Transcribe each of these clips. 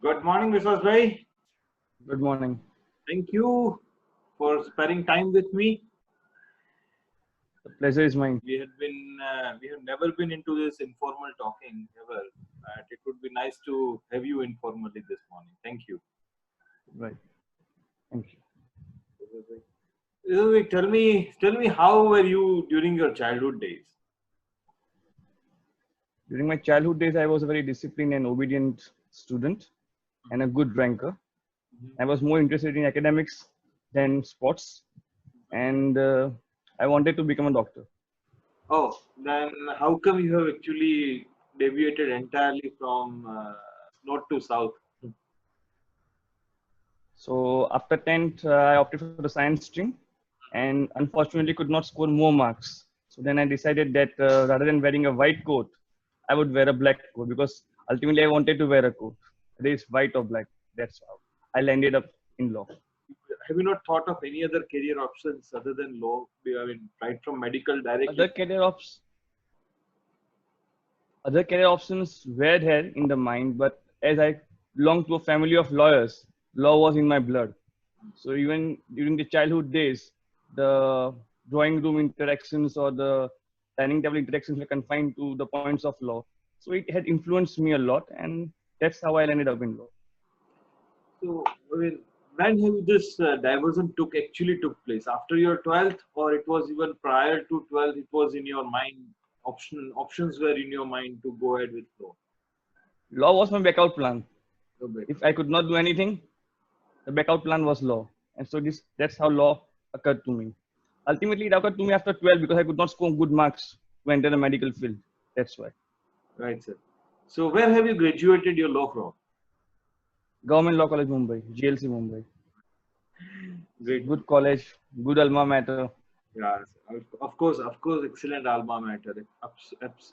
Good morning, Mrs. Bhai. Good morning. Thank you for spending time with me. The pleasure is mine. We have never been into this informal talking ever. It would be nice to have you informally this morning. Thank you. Right. Thank you. Mrs. Bhai, tell me, how were you during your childhood days? During my childhood days, I was a very disciplined and obedient student and a good ranker. I was more interested in academics than sports, and I wanted to become a doctor. Oh, then how come you have actually deviated entirely from north to south? So after 10th, I opted for the science stream, and unfortunately could not score more marks. So then I decided that rather than wearing a white coat, I would wear a black coat because ultimately I wanted to wear a coat. It is white or black. That's how I landed up in law. Have you not thought of any other career options other than law? I mean, right from medical Other directly. career options, other career options were there in the mind, but as I belonged to a family of lawyers, law was in my blood. So even during the childhood days, the drawing room interactions or the dining table interactions were confined to the points of law. So it had influenced me a lot, and that's how I ended up in law. So, I mean, when have this diversion actually took place? After your 12th, or it was even prior to 12th? It was in your mind. Options were in your mind to go ahead with law. Law was my backup plan. No better. If I could not do anything, the backup plan was law, and so that's how law occurred to me. Ultimately, it occurred to me after 12 because I could not score good marks to enter the medical field. That's why. Right, sir. So, where have you graduated your law from? Government Law College, Mumbai, GLC, Mumbai. Great. Good college, good alma mater. Yeah, of course, excellent alma mater.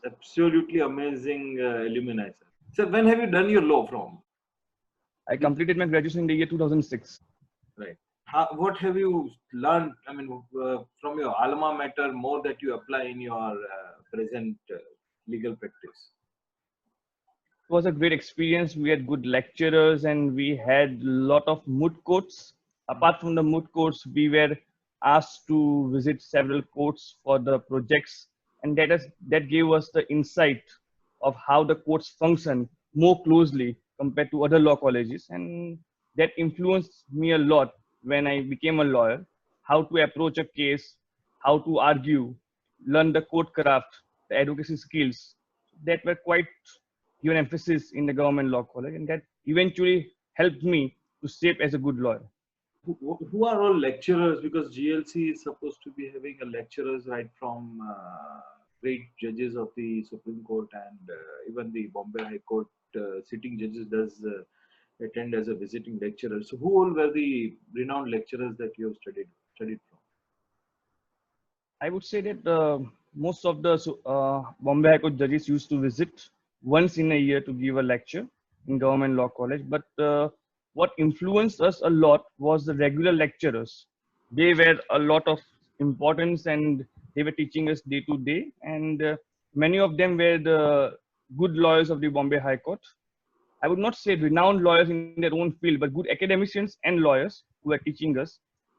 Absolutely amazing alumni, sir. So, when have you done your law from? I completed my graduation in the year 2006. Right. What have you learned? I mean, from your alma mater, more that you apply in your present legal practice. It was a great experience. We had good lecturers and we had a lot of moot courts. Apart from the moot courts, we were asked to visit several courts for the projects, and that gave us the insight of how the courts function more closely compared to other law colleges, and that influenced me a lot when I became a lawyer. How to approach a case, how to argue, learn the court craft, the advocacy skills that were quite given emphasis in the government law college, and that eventually helped me to shape as a good lawyer. Who are all lecturers? Because GLC is supposed to be having a lecturers right from great judges of the Supreme Court and even the Bombay High Court sitting judges does attend as a visiting lecturer. So, who all were the renowned lecturers that you have studied from? I would say that most of the Bombay High Court judges used to visit once in a year to give a lecture in government law college. But what influenced us a lot was the regular lecturers. They were a lot of importance and they were teaching us day to day. And many of them were the good lawyers of the Bombay High Court. I would not say renowned lawyers in their own field, but good academicians and lawyers who were teaching us,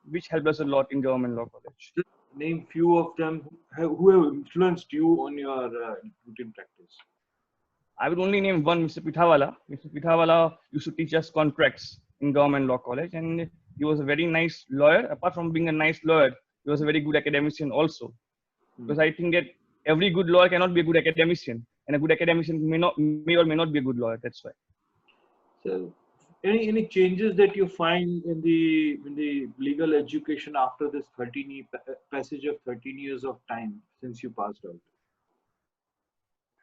which helped us a lot in government law college. Just name few of them who have influenced you on your routine practice. I would only name one, Mr. Pithawala. Mr. Pithawala used to teach us contracts in government law college, and he was a very nice lawyer. Apart from being a nice lawyer, he was a very good academician also. Hmm. Because I think that every good lawyer cannot be a good academician, and a good academician may or may not be a good lawyer. That's why. So, any changes that you find in the legal education after this passage of 13 years of time since you passed out?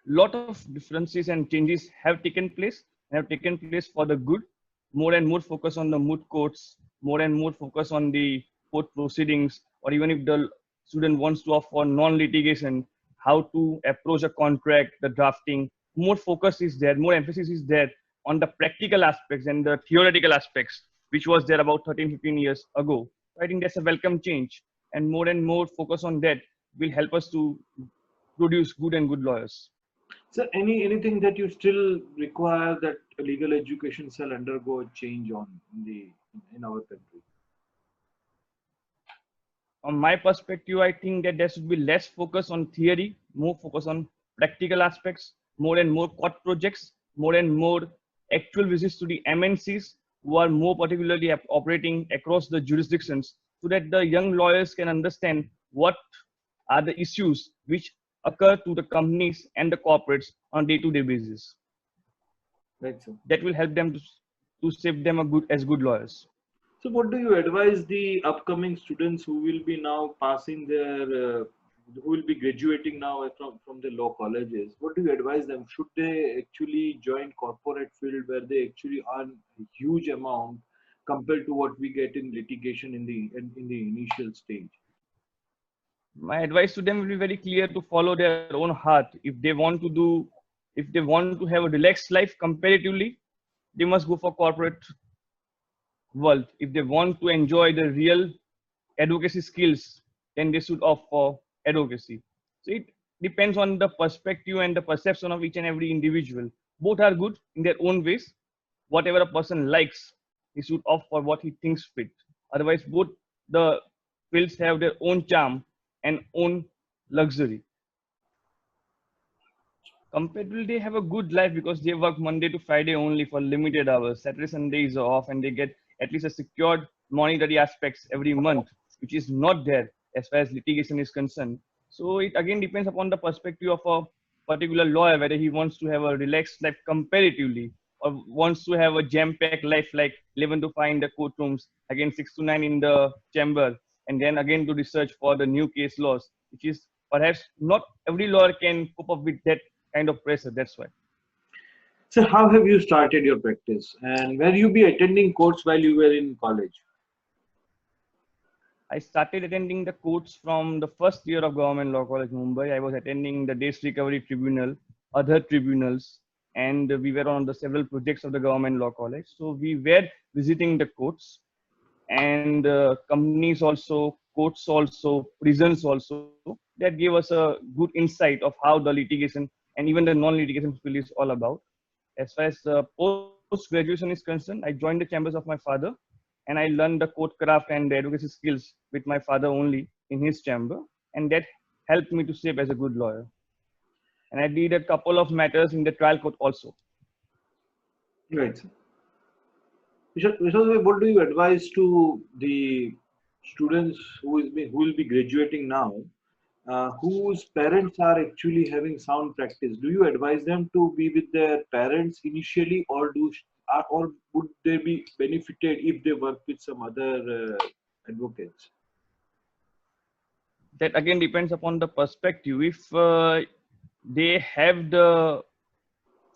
Lot of differences and changes have taken place for the good. More and more focus on the moot courts, more and more focus on the court proceedings, or even if the student wants to opt for non-litigation, how to approach a contract, the drafting. More focus is there, more emphasis is there on the practical aspects and the theoretical aspects, which was there about 13, 15 years ago. I think that's a welcome change, and more focus on that will help us to produce good and good lawyers. So anything that you still require that legal education shall undergo a change on in our country? On my perspective, I think that there should be less focus on theory, more focus on practical aspects, more and more court projects, more and more actual visits to the MNCs who are more particularly operating across the jurisdictions, so that the young lawyers can understand what are the issues which occur to the companies and the corporates on a day-to-day basis. Right, sir. That will help them to save them as good lawyers. So, what do you advise the upcoming students who will be now passing who will be graduating now from the law colleges? What do you advise them? Should they actually join corporate field where they actually earn a huge amount compared to what we get in litigation in the initial stage? My advice to them will be very clear: to follow their own heart. If they want to have a relaxed life comparatively, they must go for corporate world. If they want to enjoy the real advocacy skills, then they should opt for advocacy. So it depends on the perspective and the perception of each and every individual. Both are good in their own ways. Whatever a person likes, he should opt for what he thinks fit. Otherwise, both the fields have their own charm and own luxury. Comparatively, they have a good life because they work Monday to Friday only for limited hours. Saturday, Sunday is off, and they get at least a secured monetary aspects every month, which is not there as far as litigation is concerned. So it again depends upon the perspective of a particular lawyer whether he wants to have a relaxed life comparatively, or wants to have a jam-packed life like 11 to 5 in the courtrooms, again 6 to 9 in the chamber, and then again to research for the new case laws, which is perhaps not every lawyer can cope up with that kind of pressure. That's why So, how have you started your practice, and where you be attending courts while you were in college? I started attending the courts from the first year of Government Law College, Mumbai. I was attending the Desh Recovery Tribunal, other tribunals, and we were on the several projects of the Government Law College. So we were visiting the courts, and companies also, courts also, prisons also. That gave us a good insight of how the litigation and even the non-litigation field is all about. As far as post graduation is concerned, I joined the chambers of my father, and I learned the court craft and the advocacy skills with my father only in his chamber, and that helped me to shape as a good lawyer. And I did a couple of matters in the trial court also. Right, sir. Vishal, what do you advise to the students who will be graduating now, whose parents are actually having sound practice? Do you advise them to be with their parents initially, or would they be benefited if they work with some other advocates? That again depends upon the perspective. If they have the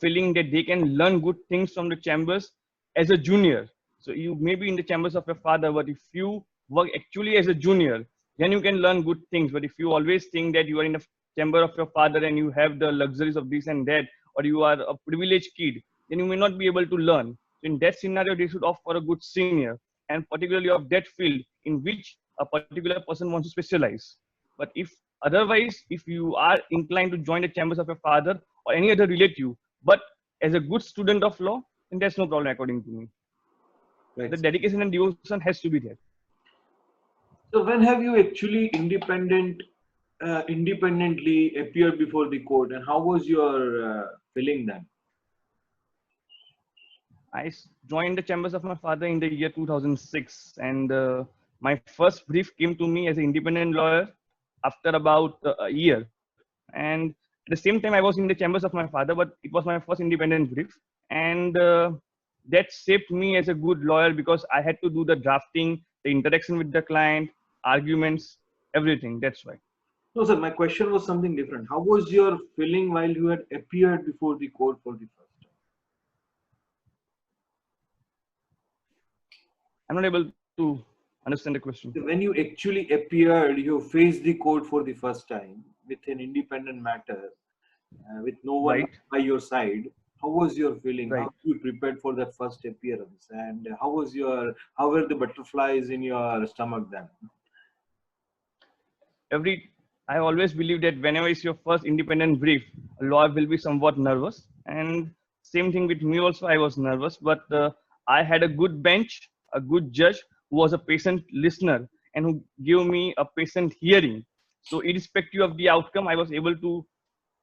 feeling that they can learn good things from the chambers as a junior, so you may be in the chambers of your father, but if you work actually as a junior, then you can learn good things. But if you always think that you are in the chamber of your father and you have the luxuries of this and that, or you are a privileged kid, then you may not be able to learn. So in that scenario, they should opt for a good senior, and particularly of that field in which a particular person wants to specialize. But if otherwise, if you are inclined to join the chambers of your father or any other relative, but as a good student of law, then there's no problem according to me. Right. The dedication and devotion has to be there. So when have you actually independently appeared before the court, and how was your feeling then? I joined the chambers of my father in the year 2006, and my first brief came to me as an independent lawyer after about a year. And at the same time, I was in the chambers of my father, but it was my first independent brief, and that shaped me as a good lawyer because I had to do the drafting, the interaction with the client, arguments, everything. That's why. No, sir, my question was something different. How was your feeling while you had appeared before the court for the first time? I'm not able to understand the question. When you actually appeared, you faced the court for the first time with an independent matter, with no one Right, by your side. How was your feeling? right. How you prepared for that first appearance, and how were the butterflies in your stomach then? Every I always believe that whenever it's your first independent brief, a lawyer will be somewhat nervous. And same thing with me also, I was nervous, but I had a good bench, a good judge who was a patient listener and who gave me a patient hearing. So irrespective of the outcome, I was able to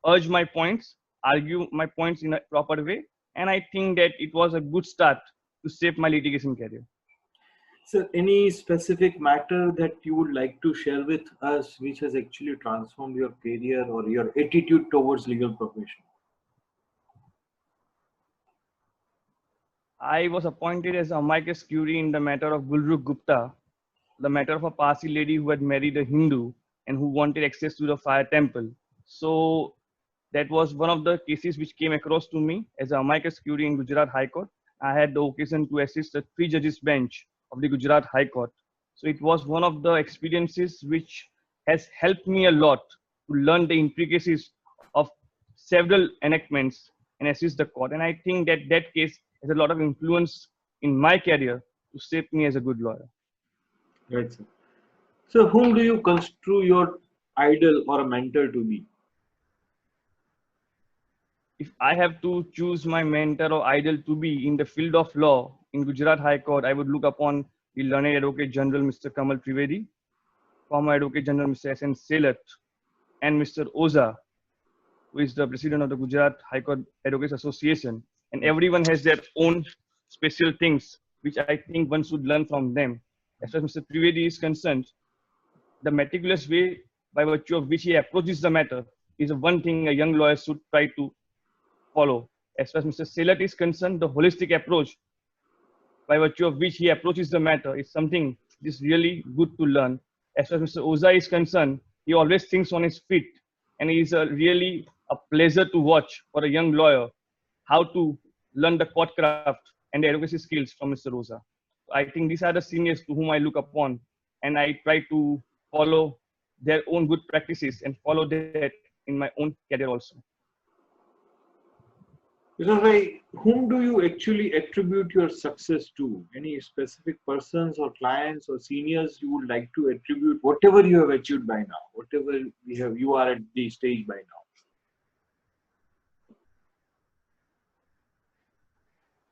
urge my points, argue my points in a proper way. And I think that it was a good start to shape my litigation career. So, any specific matter that you would like to share with us, which has actually transformed your career or your attitude towards legal profession? I was appointed as amicus curiae in the matter of Gulrukh Gupta, the matter of a Parsi lady who had married a Hindu and who wanted access to the fire temple. So that was one of the cases which came across to me as a amicus curiae in Gujarat High Court. I had the occasion to assist a three judges bench of the Gujarat High Court. So it was one of the experiences which has helped me a lot to learn the intricacies of several enactments and assist the court. And I think that that case has a lot of influence in my career to shape me as a good lawyer. Right, sir. So, whom do you construe your idol or a mentor to be? If I have to choose my mentor or idol to be in the field of law in Gujarat High Court, I would look upon the learned Advocate General Mr. Kamal Trivedi, former Advocate General Mr. S.N. Selat, and Mr. Oza, who is the president of the Gujarat High Court Advocates Association. And everyone has their own special things, which I think one should learn from them. As far as Mr. Trivedi is concerned, the meticulous way by virtue of which he approaches the matter is one thing a young lawyer should try to follow. As far as Mr. Selat is concerned, the holistic approach by virtue of which he approaches the matter is something that is really good to learn. As far as Mr. Oza is concerned, he always thinks on his feet, and it is really a pleasure to watch for a young lawyer how to learn the court craft and the advocacy skills from Mr. Oza. I think these are the seniors to whom I look upon, and I try to follow their own good practices and follow that in my own career also. Because whom do you actually attribute your success to? Any specific persons or clients or seniors you would like to attribute whatever you have achieved by now, whatever you are at the stage by now?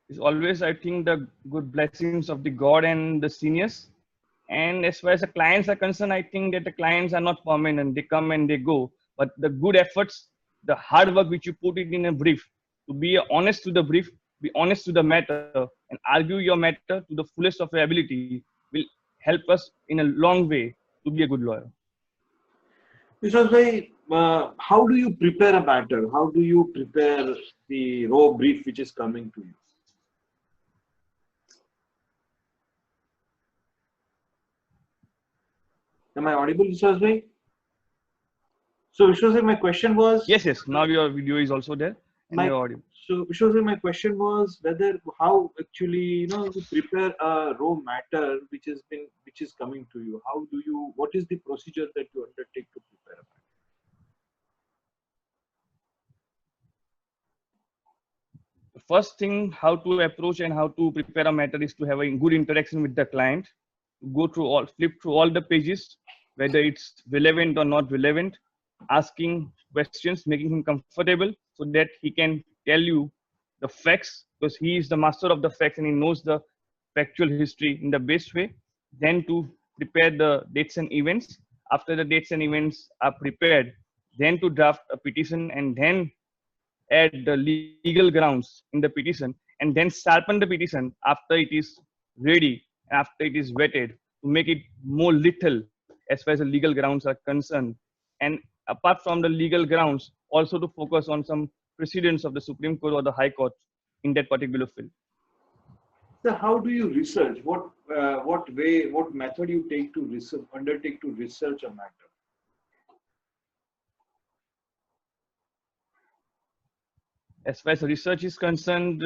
It's always, I think, the good blessings of the God and the seniors. And as far as the clients are concerned, I think that the clients are not permanent. They come and they go. But the good efforts, the hard work which you put it in a brief, to be honest to the brief, be honest to the matter, and argue your matter to the fullest of your ability will help us in a long way to be a good lawyer. Because how do you prepare a matter? How do you prepare the raw brief which is coming to you? Am I audible, Vishwas? So, Vishwas, my question was. Yes. Now your video is also there. And you're audible. So, Vishwas, my question was how actually to prepare a raw matter which is coming to you. What is the procedure that you undertake to prepare a matter? The first thing, how to approach and how to prepare a matter is to have a good interaction with the client. Flip through all the pages, whether it's relevant or not relevant, asking questions, making him comfortable so that he can tell you the facts, because he is the master of the facts and he knows the factual history in the best way. Then to prepare the dates and events. After the dates and events are prepared, then to draft a petition and then add the legal grounds in the petition, and then sharpen the petition after it is ready, after it is vetted, to make it more lethal as far as the legal grounds are concerned. And apart from the legal grounds, also to focus on some precedents of the Supreme Court or the High Court in that particular field. So how do you research? What method you take to undertake to research a matter? As far as research is concerned,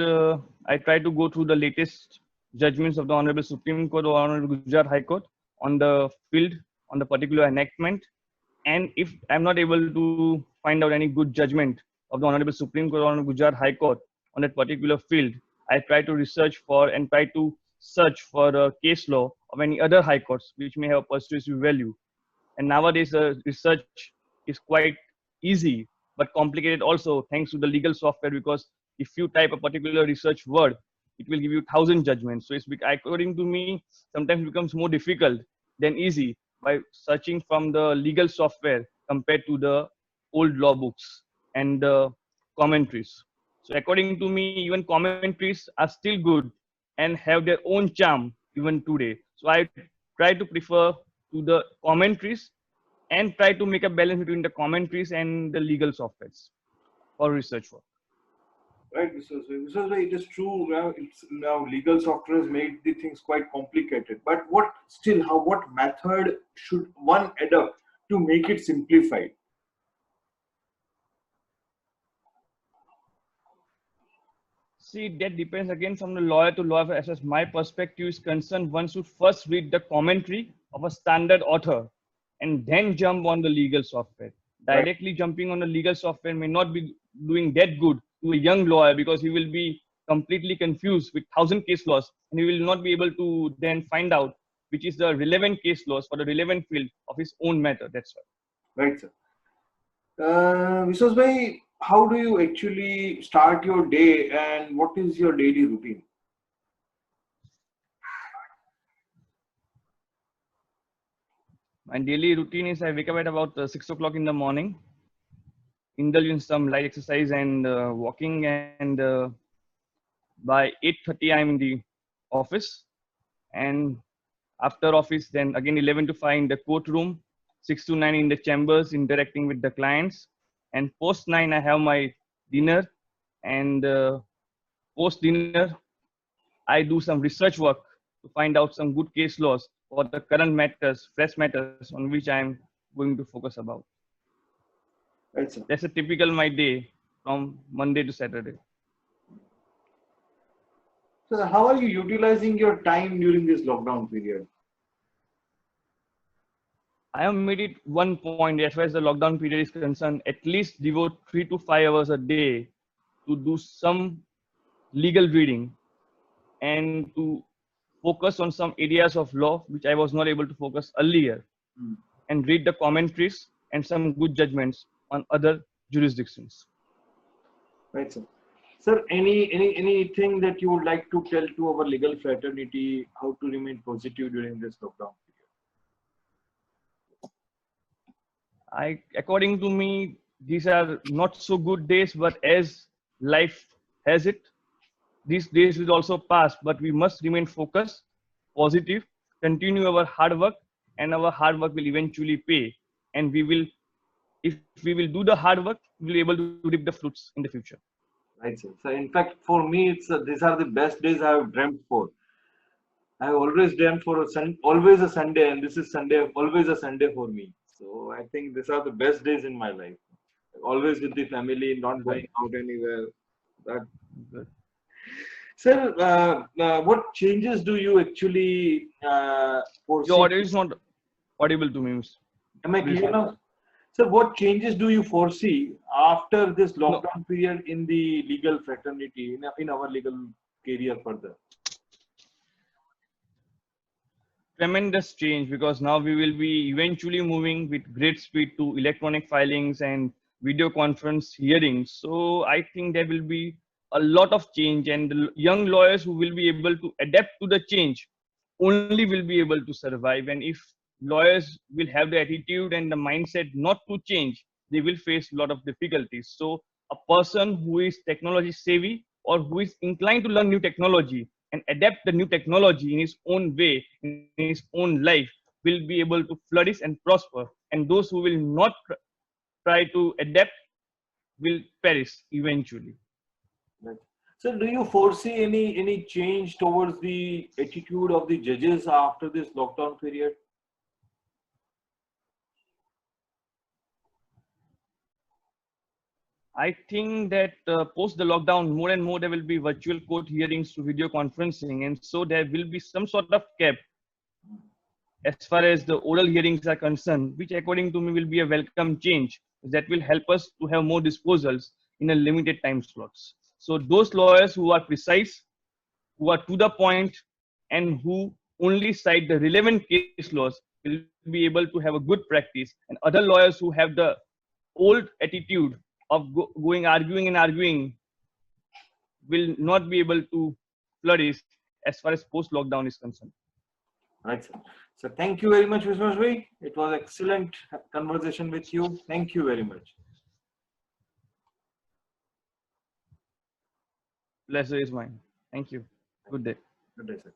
I try to go through the latest judgments of the Honorable Supreme Court or Honorable Gujarat High Court on the field, on the particular enactment. And if I'm not able to find out any good judgment of the Honorable Supreme Court or Honorable Gujarat High Court on that particular field, I try to research for and try to search for a case law of any other high courts which may have persuasive value. And nowadays, research is quite easy, but complicated also thanks to the legal software, because if you type a particular research word, it will give you 1,000 judgments. So according to me, sometimes it becomes more difficult than easy by searching from the legal software compared to the old law books and the commentaries. So according to me, even commentaries are still good and have their own charm even today. So I try to prefer to the commentaries and try to make a balance between the commentaries and the legal softwares for research work. Right, Mr. It is true. Now legal software has made the things quite complicated. But what method should one adopt to make it simplified? See, that depends again from the lawyer to lawyer. As far as my perspective is concerned, one should first read the commentary of a standard author and then jump on the legal software. Right. Directly jumping on the legal software may not be doing that good to a young lawyer, because he will be completely confused with 1,000 case laws, and he will not be able to then find out which is the relevant case laws for the relevant field of his own matter. That's why. Right, sir. Vishwas bhai, how do you actually start your day and what is your daily routine? My daily routine is I wake up at about 6 o'clock in the morning, indulge in some light exercise and walking, and by 8:30 I'm in the office, and after office then again 11 to 5 in the courtroom, 6 to 9 in the chambers interacting with the clients, and post 9 I have my dinner, and post dinner I do some research work to find out some good case laws for the current matters, fresh matters on which I am going to focus about. Right, sir. That's a typical my day from Monday to Saturday. So how are you utilizing your time during this lockdown period? I have made it one point as far as the lockdown period is concerned, at least devote 3 to 5 hours a day to do some legal reading and to focus on some areas of law which I was not able to focus earlier, and read the commentaries and some good judgments on other jurisdictions. Right, sir. Sir, anything that you would like to tell to our legal fraternity how to remain positive during this lockdown period? According to me, these are not so good days, but as life has it, these days will also pass, but we must remain focused, positive, continue our hard work, and our hard work will eventually pay. And we will, if we will do the hard work, we will be able to reap the fruits in the future. Right, sir. So in fact, for me, these are the best days I have dreamt for. I have always dreamt for always a Sunday, and this is Sunday, always a Sunday for me. So I think these are the best days in my life. Always with the family, not going out anywhere. That. Good. Sir, what changes do you actually foresee? Your audio is not audible to me. Am I clear now? Sir, what changes do you foresee after this lockdown period in the legal fraternity, in our legal career further? Tremendous change, because now we will be eventually moving with great speed to electronic filings and video conference hearings. So I think there will be a lot of change, and the young lawyers who will be able to adapt to the change only will be able to survive. And if lawyers will have the attitude and the mindset not to change, they will face a lot of difficulties. So a person who is technology savvy or who is inclined to learn new technology and adapt the new technology in his own way, in his own life, will be able to flourish and prosper. And those who will not try to adapt will perish eventually. Right. So do you foresee any change towards the attitude of the judges after this lockdown period? I think that post the lockdown, more and more there will be virtual court hearings to video conferencing, and so there will be some sort of cap as far as the oral hearings are concerned, which according to me will be a welcome change that will help us to have more disposals in a limited time slots. So those lawyers who are precise, who are to the point, and who only cite the relevant case laws will be able to have a good practice, and other lawyers who have the old attitude of going arguing and arguing will not be able to flourish as far as post lockdown is concerned. Right, sir. So thank you very much, Mr. Bhai. It was excellent conversation with you. Thank you very much. Pleasure is mine. Thank you. Good day. Good day, sir.